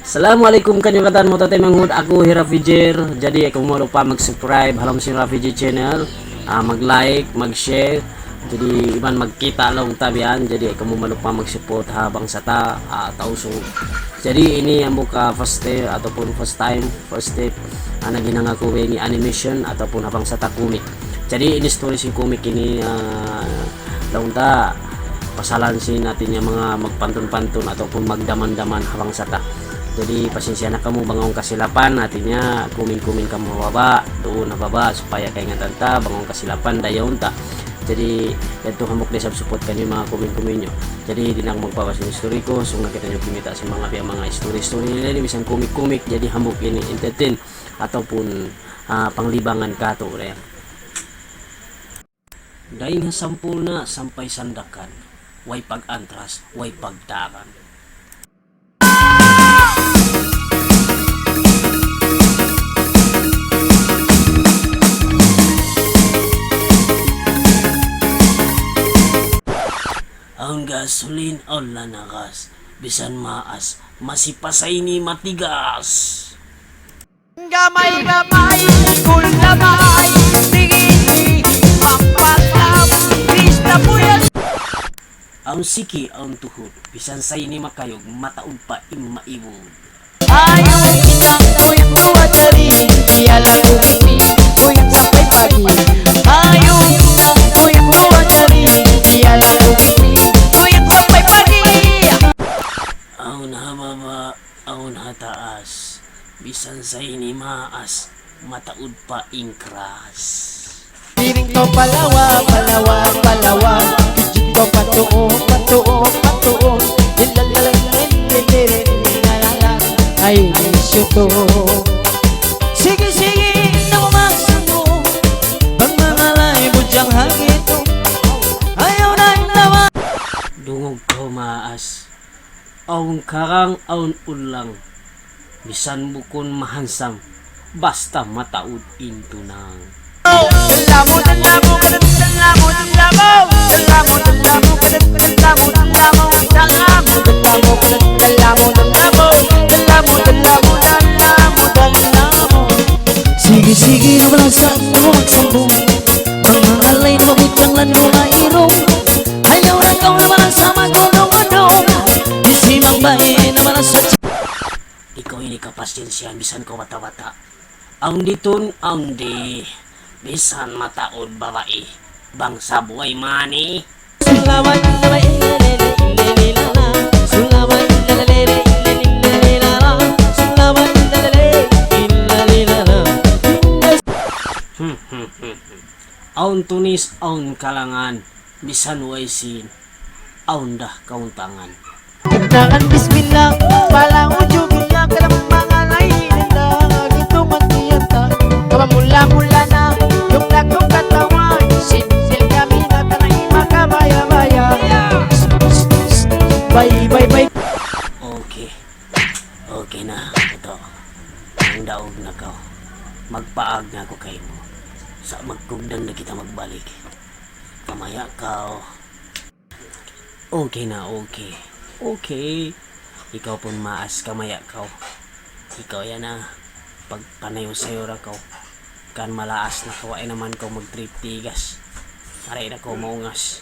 Assalamualaikum kanyukatan mo tatay manghud, ako Hirafijer. Jadi kung mo lupa mag-subscribe halom si Hirafijer channel, mag-like, mag-share. Jadi iban magkita lang tabihan. Jadi kung mo lupa mag-support habang sa tauso. Jadi ini ang buka first step ataupun first step na ginanga ko ni animation ataupun habang sa komik. Jadi ini story si komik ini daun ta pasalan si natin yung mga magpantun-pantun ataupun magdaman-daman habang sa Jadi pasensya na kamu bangong kasilapan natinnya kumin-kumin kamu baba doon na baba supaya kay ingatan ta bangong kasilapan dayon ta. Jadi ito hamok na support kanyo mga kumin-kumin nyo. Jadi di na magpapas yung story ko so nakita nyo kumita sa mga story nila ni bisang komik-komik. Jadi hamok ini entertain ataupun panglibangan ka to re. Dahil nga sampul na sampay sandakan, way pag-antras, way pagdakan. Ang gasolin o lanagas, bisan maas, masipasay ni matigas. Gamay-gamay, kulamay, tingin, pampalam, pista puyas. Ang siki ang tuhod, bisan say ni makayog, mataog pa maiwog. Ayaw kinang kuyang buwat na rin, iyalang umimi, kuyang sapay pagi. Ayaw kinang kuyang buwat na rin, iyalang umimi, kuyang sapay pagi. Aun hababa, aun hataas, bisan say ni maas, mataod pa ingkras. Piring ko palawa, kijit ko patuo, ay nisyo to. Sige, na umasan mo, pag mga laibod diyang hagito, ayaw na naman. Dungog ko maas, aun karang aun ulang, bisan bukon mahansam, basta mataod into nang. Sige na balasan mo magsambong, mga alay na mabutyang lando na irong. Ayaw na kau na balasa magulong-ulong, isimang bae na balasa. Ikaw ini kapasyensya, bisan ko wata-wata. Ang diton, ang di, bisan mataod babae, bangsa buhay mani. Sulawan na ba ilelelelelelala, sulawan na lalelelelelelala, sulawan na lalelelelelala. Aun tunis, aun kalangan, bisan way sin, aun dah kauntangan. Tangan bismillah, palang ujubillah, kalam mga nainila, gito matiyata, kamamula-mula na, yung lakong katawan, sinsil kami na tanay makabaya-baya. Bye. Okay na, ito, ang daog na ka, magpaag na ako kayo mo, sa magkugdan na kita magbalik, kamaya ka. Okay na, okay. Ikaw pun maas kamaya ka. Ikaw yan na. Pag panayo sa'yo ra ka. Kan malaas na kawain naman ko mag-trip tigas. Aray na ko maungas.